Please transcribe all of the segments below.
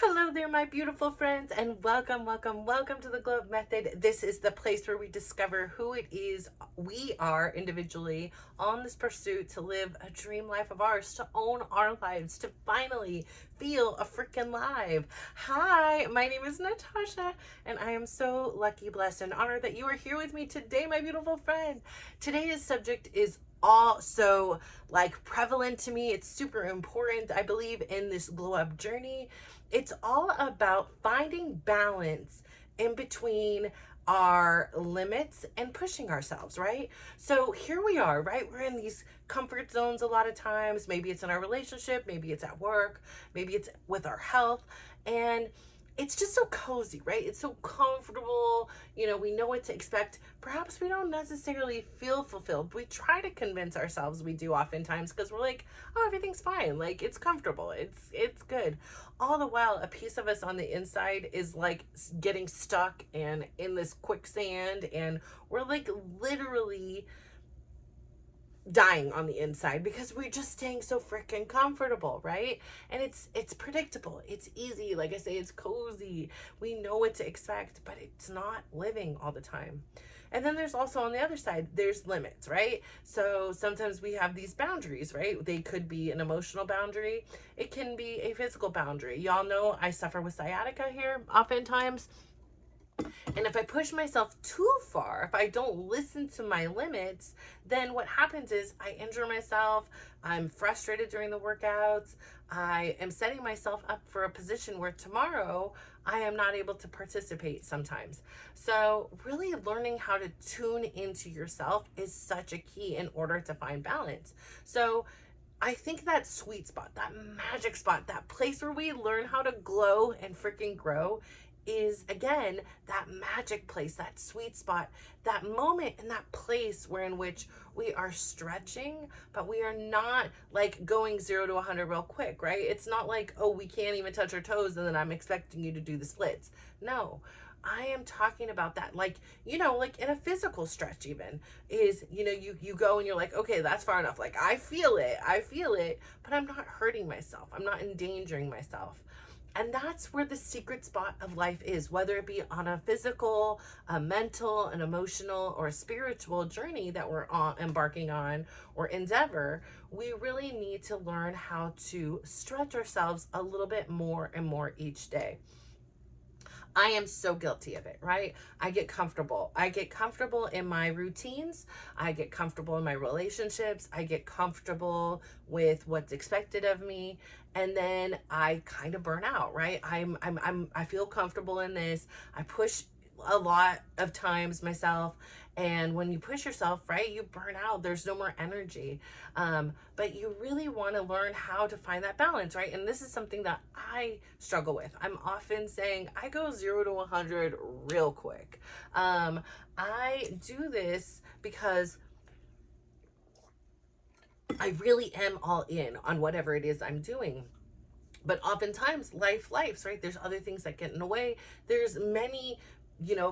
Hello there, my beautiful friends, and welcome to the Glow Up Method. This is the place where we discover who it is we are individually on this pursuit to live a dream life of ours, to own our lives, to finally feel a freaking live. Hi, my name is Natasha, and I am so lucky, blessed, and honored that you are here with me today, my beautiful friend. Today's subject is also like prevalent to me. It's super important, I believe, in this glow up journey. It's all about finding balance in between our limits and pushing ourselves, right? So here we are, right? We're in these comfort zones a lot of times. Maybe it's in our relationship, maybe it's at work, maybe it's with our health. And it's just so cozy, right? It's so comfortable. We know what to expect. Perhaps we don't necessarily feel fulfilled. We try to convince ourselves we do oftentimes because we're like, oh, everything's fine. Like it's comfortable. It's good. All the while, a piece of us on the inside is like getting stuck and in this quicksand, and we're like literally dying on the inside because we're just staying so freaking comfortable, right? And it's predictable, it's easy, like I say, it's cozy, we know what to expect, but it's not living all the time. And then there's also on the other side, there's limits, right? So sometimes we have these boundaries, right? They could be an emotional boundary, it can be a physical boundary. Y'all know I suffer with sciatica here oftentimes. And if I push myself too far, if I don't listen to my limits, then what happens is I injure myself. I'm frustrated during the workouts. I am setting myself up for a position where tomorrow I am not able to participate sometimes. So, really learning how to tune into yourself is such a key in order to find balance. So, I think that sweet spot, that magic spot, that place where we learn how to glow and freaking grow is again that magic place, that sweet spot, that moment and that place where in which we are stretching, but we are not like going 0 to 100 real quick, right? It's not like, oh, we can't even touch our toes and then I'm expecting you to do the splits. No, I am talking about that, like, like in a physical stretch, even is, you go and you're like, okay, that's far enough. Like, I feel it, but I'm not hurting myself. I'm not endangering myself. And that's where the secret spot of life is, whether it be on a physical, a mental, an emotional, or a spiritual journey that we're embarking on or endeavor. We really need to learn how to stretch ourselves a little bit more and more each day. I am so guilty of it, right? I get comfortable. I get comfortable in my routines. I get comfortable in my relationships. I get comfortable with what's expected of me. And then I kind of burn out, right? I feel comfortable in this. I push a lot of times myself, and when you push yourself, right, you burn out. There's no more energy. But you really want to learn how to find that balance, right? And this is something that I struggle with. I'm often saying I go 0 to 100 real quick. I do this because I really am all in on whatever it is I'm doing. But oftentimes life's right, there's other things that get in the way. There's many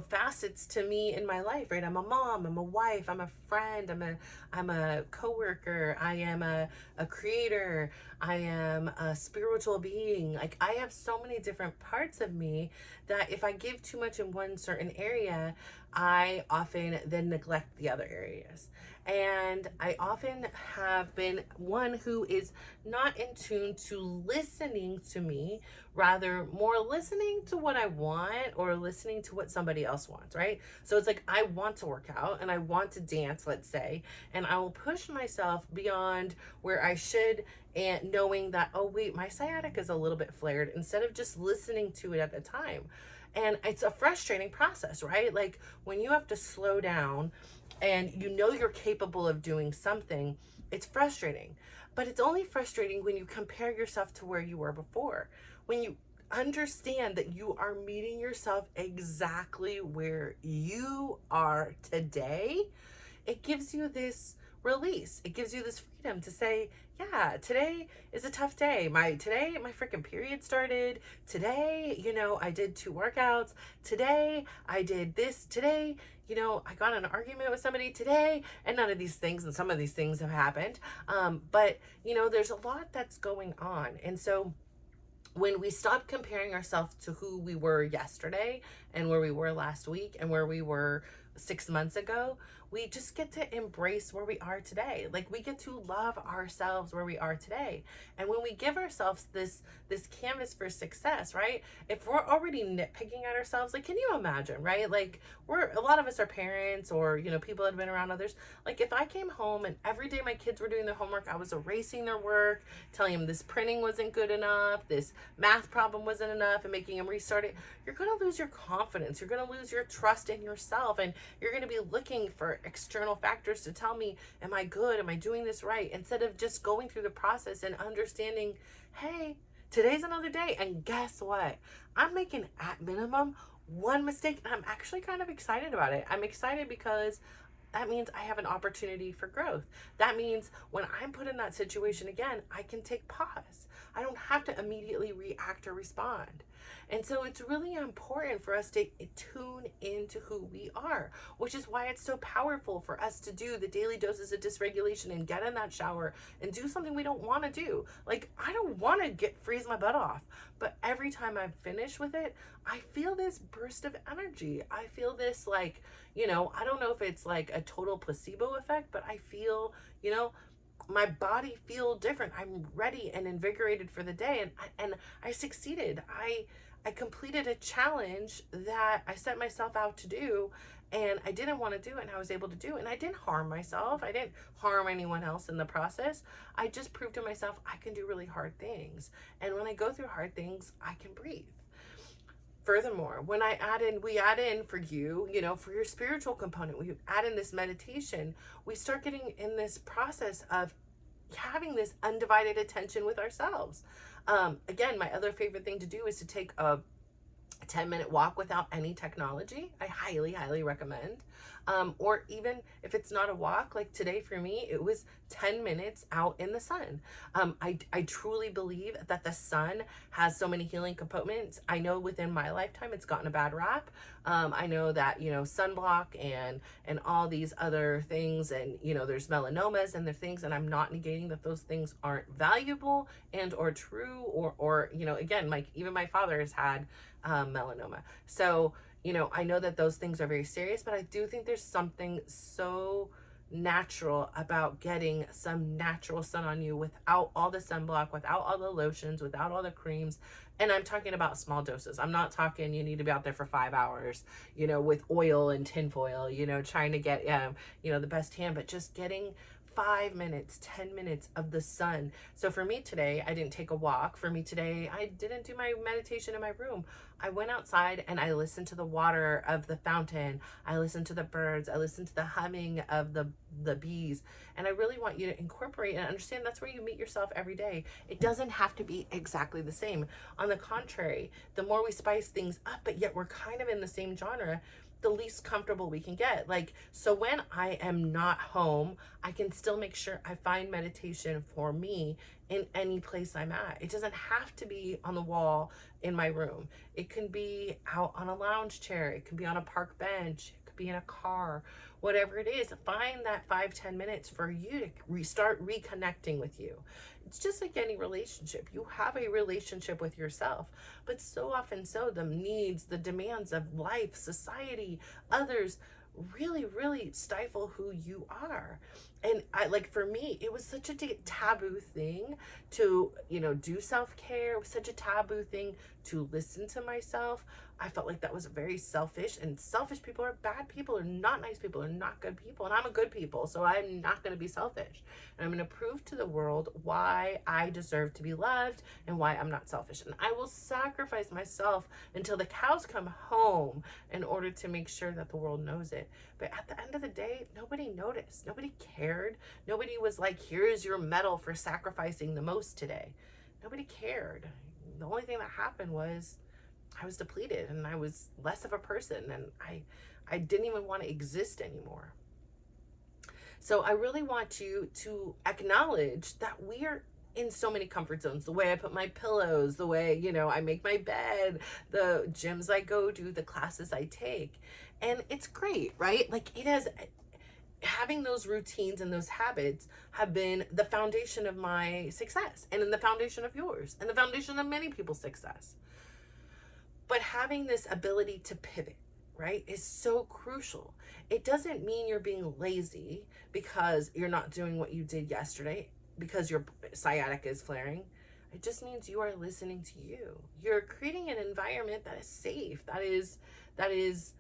facets to me in my life, right? I'm a mom, I'm a wife, I'm a friend, I'm a coworker, I am a creator, I am a spiritual being. Like, I have so many different parts of me that if I give too much in one certain area, I often then neglect the other areas. And I often have been one who is not in tune to listening to me, rather more listening to what I want or listening to what somebody else wants, right? So it's like I want to work out and I want to dance, let's say, and I will push myself beyond where I should, and knowing that, oh wait, my sciatica is a little bit flared, instead of just listening to it at a time. And it's a frustrating process, right? Like when you have to slow down and you're capable of doing something, it's frustrating. But it's only frustrating when you compare yourself to where you were before. When you understand that you are meeting yourself exactly where you are today, it gives you this release. It gives you this freedom to say, yeah, today is a tough day. My freaking period started. Today, I did 2 workouts. Today, I did this. Today, I got in an argument with somebody today, and none of these things, and some of these things have happened. But there's a lot that's going on. And so when we stop comparing ourselves to who we were yesterday and where we were last week and where we were 6 months ago, we just get to embrace where we are today. Like, we get to love ourselves where we are today. And when we give ourselves this canvas for success, right? If we're already nitpicking at ourselves, like, can you imagine, right? Like, a lot of us are parents, or, people that have been around others. Like, if I came home and every day my kids were doing their homework, I was erasing their work, telling them this printing wasn't good enough, this math problem wasn't enough, and making them restart it, you're going to lose your confidence. You're going to lose your trust in yourself, and you're going to be looking for external factors to tell me, am I good? Am I doing this right? Instead of just going through the process and understanding, hey, today's another day. And guess what? I'm making at minimum one mistake, and I'm actually kind of excited about it. I'm excited because that means I have an opportunity for growth. That means when I'm put in that situation again, I can take pause. I don't have to immediately react or respond. And so it's really important for us to tune into who we are, which is why it's so powerful for us to do the daily doses of dysregulation and get in that shower and do something we don't want to do. Like, I don't want to freeze my butt off, but every time I finish with it, I feel this burst of energy. I feel this, like, I don't know if it's like a total placebo effect, but I feel, my body feel different. I'm ready and invigorated for the day, and I succeeded. I completed a challenge that I set myself out to do, and I didn't want to do it, and I was able to do it. And I didn't harm myself. I didn't harm anyone else in the process. I just proved to myself I can do really hard things. And when I go through hard things, I can breathe. Furthermore, when we add in for you, for your spiritual component, we add in this meditation, we start getting in this process of having this undivided attention with ourselves. Again, my other favorite thing to do is to take a 10-minute walk without any technology. I highly, highly recommend. Or even if it's not a walk, like today for me, it was 10 minutes out in the sun. I truly believe that the sun has so many healing components. I know within my lifetime, it's gotten a bad rap. I know that, sunblock and all these other things, and, there's melanomas and the things, and I'm not negating that those things aren't valuable and or true, or, again, even my father has had melanoma. So, I know that those things are very serious, but I do think there's something so natural about getting some natural sun on you without all the sunblock, without all the lotions, without all the creams. And I'm talking about small doses. I'm not talking you need to be out there for 5 hours, with oil and tinfoil, trying to get, the best tan, but just getting 5 minutes, 10 minutes of the sun. So for me today, I didn't take a walk. For me today, I didn't do my meditation in my room. I went outside and I listened to the water of the fountain. I listened to the birds. I listened to the humming of the bees. And I really want you to incorporate and understand that's where you meet yourself every day. It doesn't have to be exactly the same. On the contrary, the more we spice things up, but yet we're kind of in the same genre, the least comfortable we can get. Like, so when I am not home, I can still make sure I find meditation for me in any place I'm at. It doesn't have to be on the wall in my room. It can be out on a lounge chair. It can be on a park bench. It could be in a car. Whatever it is, find that 5-10 minutes for you to restart reconnecting with you. It's just like any relationship. You have a relationship with yourself, but so often the needs, the demands of life, society, others really, really stifle who you are. And for me, it was such a taboo thing to, do self-care. It was such a taboo thing to listen to myself. I felt like that was very selfish, and selfish people are bad people, or not nice people, or not good people. And I'm a good people, so I'm not going to be selfish. And I'm going to prove to the world why I deserve to be loved and why I'm not selfish. And I will sacrifice myself until the cows come home in order to make sure that the world knows it. But at the end of the day, nobody noticed. Nobody cared. Nobody was like, here's your medal for sacrificing the most today. Nobody cared. The only thing that happened was I was depleted, and I was less of a person, and I didn't even want to exist anymore. So I really want you to acknowledge that we are in so many comfort zones. The way I put my pillows, the way, I make my bed, the gyms I go to, the classes I take. And it's great, right? Like, having those routines and those habits have been the foundation of my success, and in the foundation of yours, and the foundation of many people's success. But having this ability to pivot, right, is so crucial. It doesn't mean you're being lazy because you're not doing what you did yesterday because your sciatica is flaring. It just means you are listening to you. You're creating an environment that is safe, that is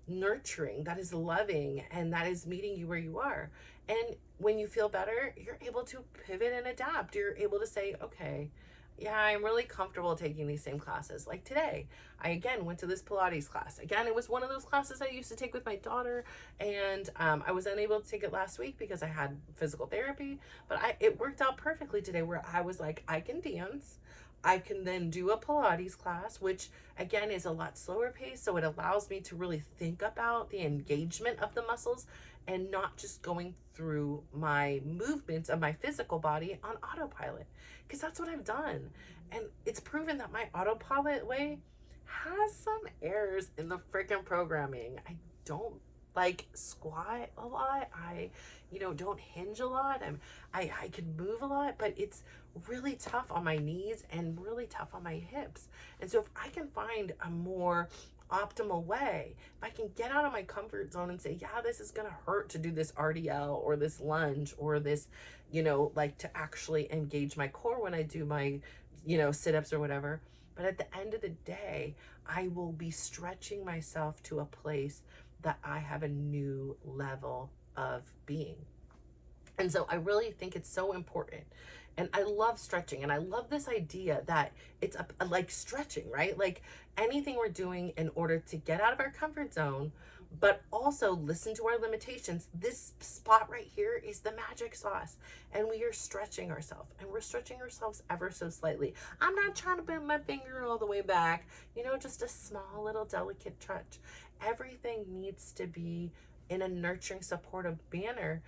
nurturing, that is loving, and that is meeting you where you are. And when you feel better, you're able to pivot and adapt. You're able to say, okay, yeah, I'm really comfortable taking these same classes. Like today, I again went to this Pilates class. Again, it was one of those classes I used to take with my daughter, and I was unable to take it last week because I had physical therapy. But it worked out perfectly today, where I was like, I can dance. I can then do a Pilates class, which again is a lot slower pace. So it allows me to really think about the engagement of the muscles and not just going through my movements of my physical body on autopilot. Because that's what I've done. And it's proven that my autopilot way has some errors in the freaking programming. I don't like squat a lot. I don't hinge a lot. I can move a lot, but it's really tough on my knees and really tough on my hips. And so if I can find a more optimal way, if I can get out of my comfort zone and say, yeah, this is gonna hurt to do this RDL or this lunge or this, like to actually engage my core when I do my, sit-ups or whatever. But at the end of the day, I will be stretching myself to a place that I have a new level of being. And so I really think it's so important. And I love stretching, and I love this idea that it's like stretching, right? Like anything we're doing in order to get out of our comfort zone, but also listen to our limitations. This spot right here is the magic sauce, and we are stretching ourselves, and we're stretching ourselves ever so slightly. I'm not trying to bend my finger all the way back, just a small little delicate stretch. Everything needs to be in a nurturing, supportive manner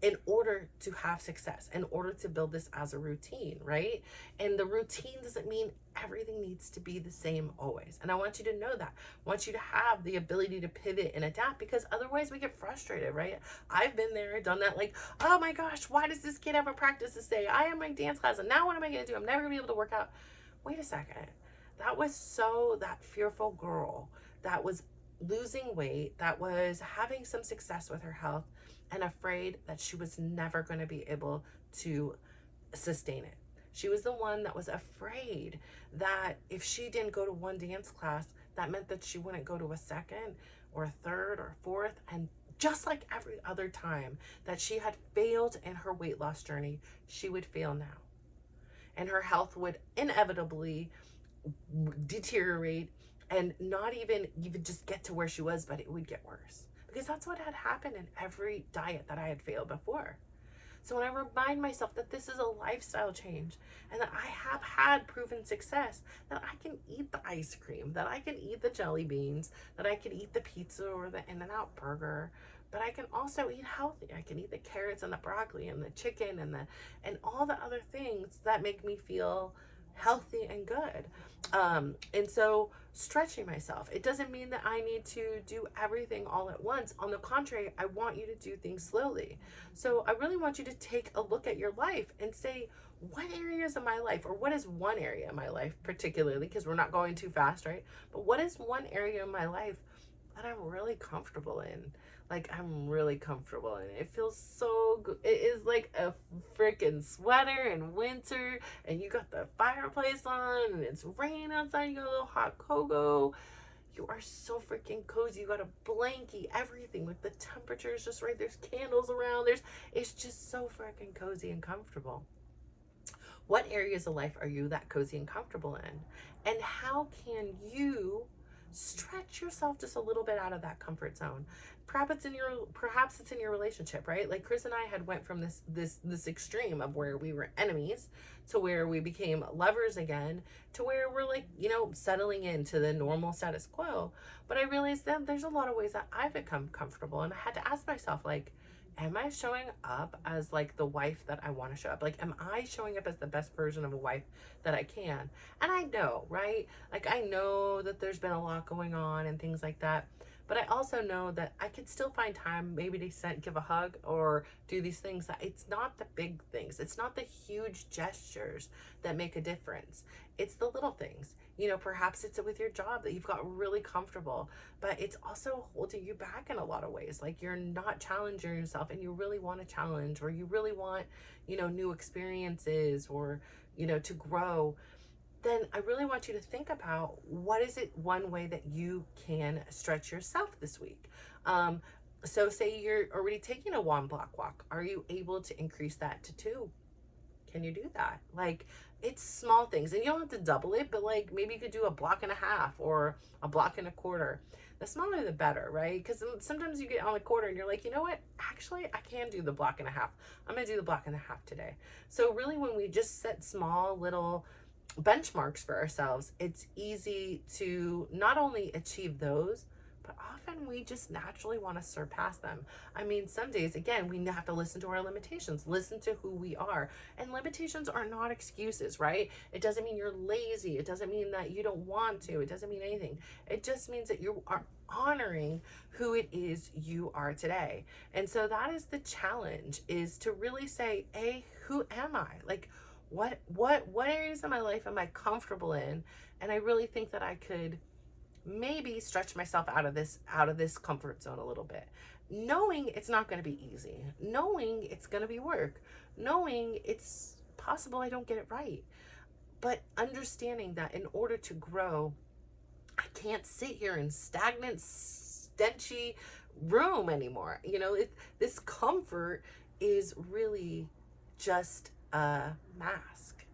in order to have success, in order to build this as a routine, right? And the routine doesn't mean everything needs to be the same always. And I want you to know that. I want you to have the ability to pivot and adapt, because otherwise we get frustrated, right? I've been there, done that, like, oh my gosh, why does this kid ever practice this day? I am my dance class, and now what am I gonna do? I'm never gonna be able to work out. Wait a second. That was that fearful girl that was losing weight, that was having some success with her health, and afraid that she was never going to be able to sustain it. She was the one that was afraid that if she didn't go to one dance class, that meant that she wouldn't go to a second or a third or fourth. And just like every other time that she had failed in her weight loss journey, she would fail now. And her health would inevitably deteriorate and not even just get to where she was, but it would get worse. Because that's what had happened in every diet that I had failed before. So when I remind myself that this is a lifestyle change and that I have had proven success, that I can eat the ice cream, that I can eat the jelly beans, that I can eat the pizza or the In-N-Out burger, but I can also eat healthy. I can eat the carrots and the broccoli and the chicken and all the other things that make me feel healthy and good. And so stretching myself, it doesn't mean that I need to do everything all at once. On the contrary, I want you to do things slowly. So I really want you to take a look at your life and say, what areas of my life, or what is one area of my life particularly, because we're not going too fast, right? But what is one area of my life that I'm really comfortable in? Like, I'm really comfortable in it. It feels so good. It is like a freaking sweater in winter, and you got the fireplace on, and it's raining outside, you got a little hot cocoa. You are so freaking cozy. You got a blankie, everything, with the temperatures just right. There's candles around. It's just so freaking cozy and comfortable. What areas of life are you that cozy and comfortable in? And how can you stretch yourself just a little bit out of that comfort zone? Perhaps it's in your relationship, right? Like Chris and I had went from this extreme of where we were enemies to where we became lovers again, to where we're like, settling into the normal status quo. But I realized that there's a lot of ways that I've become comfortable, and I had to ask myself, like, am I showing up as like the wife that I want to show up? Like, am I showing up as the best version of a wife that I can? And I know, right? Like, I know that there's been a lot going on and things like that. But I also know that I could still find time maybe to give a hug or do these things. That it's not the big things. It's not the huge gestures that make a difference. It's the little things. You know, perhaps it's with your job that you've got really comfortable, but it's also holding you back in a lot of ways. Like you're not challenging yourself and you really want to challenge, or you really want, you know, new experiences, or, you know, to grow. Then I really want you to think about, what is it one way that you can stretch yourself this week? So say you're already taking a 1 block walk. Are you able to increase that to 2? Can you do that? Like, it's small things, and you don't have to double it, but like maybe you could do a 1.5 blocks or a 1.25 blocks. The smaller the better, right? Because sometimes you get on a quarter and you're like, you know what? Actually, I can do the 1.5 blocks. I'm gonna do the 1.5 blocks today. So really, when we just set small little benchmarks for ourselves, it's easy to not only achieve those, but often we just naturally want to surpass them. I mean, some days, again, we have to listen to our limitations, listen to who we are. And limitations are not excuses, right? It doesn't mean you're lazy. It doesn't mean that you don't want to. It doesn't mean anything. It just means that you are honoring who it is you are today. And so that is the challenge, is to really say, hey, who am I? Like, what areas of my life am I comfortable in? And I really think that I could maybe stretch myself out of this comfort zone a little bit, knowing it's not going to be easy, knowing it's going to be work, knowing it's possible I don't get it right, but understanding that in order to grow, I can't sit here in stagnant, stenchy room anymore. You know, this comfort is really just a mask.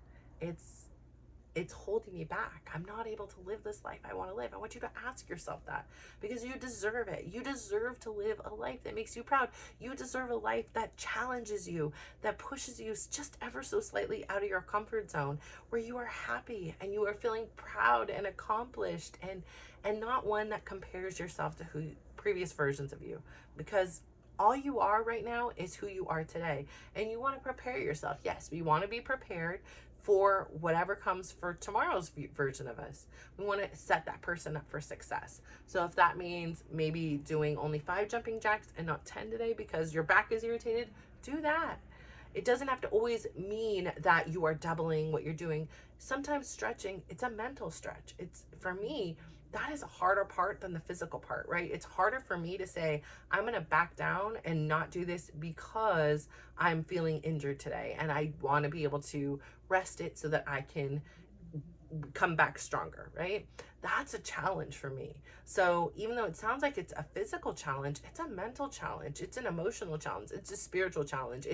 It's holding me back. I'm not able to live this life I want to live. I want you to ask yourself that, because you deserve it. You deserve to live a life that makes you proud. You deserve a life that challenges you, that pushes you just ever so slightly out of your comfort zone, where you are happy and you are feeling proud and accomplished, and not one that compares yourself to previous versions of you, because all you are right now is who you are today. And you want to prepare yourself. Yes, we want to be prepared for whatever comes for tomorrow's version of us. We want to set that person up for success. So if that means maybe doing only 5 jumping jacks and not 10 today because your back is irritated, do that. It doesn't have to always mean that you are doubling what you're doing. Sometimes stretching, it's a mental stretch. It's, for me, that is a harder part than the physical part, right? It's harder for me to say, I'm going to back down and not do this because I'm feeling injured today and I want to be able to rest it so that I can come back stronger, right? That's a challenge for me. So even though it sounds like it's a physical challenge, it's a mental challenge. It's an emotional challenge. It's a spiritual challenge.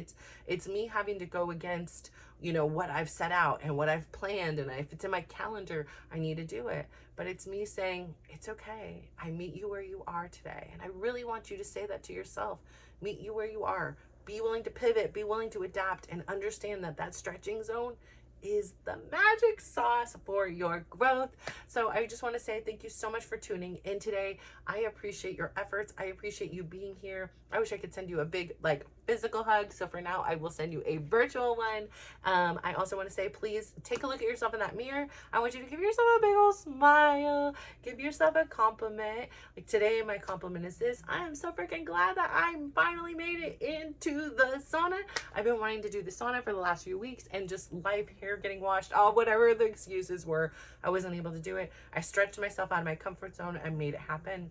It's me having to go against, you know, what I've set out and what I've planned. And if it's in my calendar, I need to do it. But it's me saying, it's okay. I meet you where you are today. And I really want you to say that to yourself. Meet you where you are. Be willing to pivot, be willing to adapt, and understand that that stretching zone is the magic sauce for your growth. So I just want to say thank you so much for tuning in today. I appreciate your efforts. I appreciate you being here. I wish I could send you a big, like, physical hug. So for now, I will send you a virtual one. I also want to say, please take a look at yourself in that mirror. I want you to give yourself a big old smile. Give yourself a compliment. Like today, my compliment is this: I am so freaking glad that I finally made it into the sauna. I've been wanting to do the sauna for the last few weeks, and just life, hair getting washed, whatever the excuses were, I wasn't able to do it. I stretched myself out of my comfort zone and made it happen.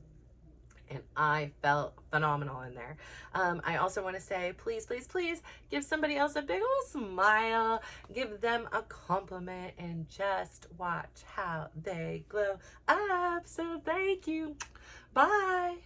And I felt phenomenal in there. I also want to say, please, please, please give somebody else a big old smile. Give them a compliment and just watch how they glow up. So thank you. Bye.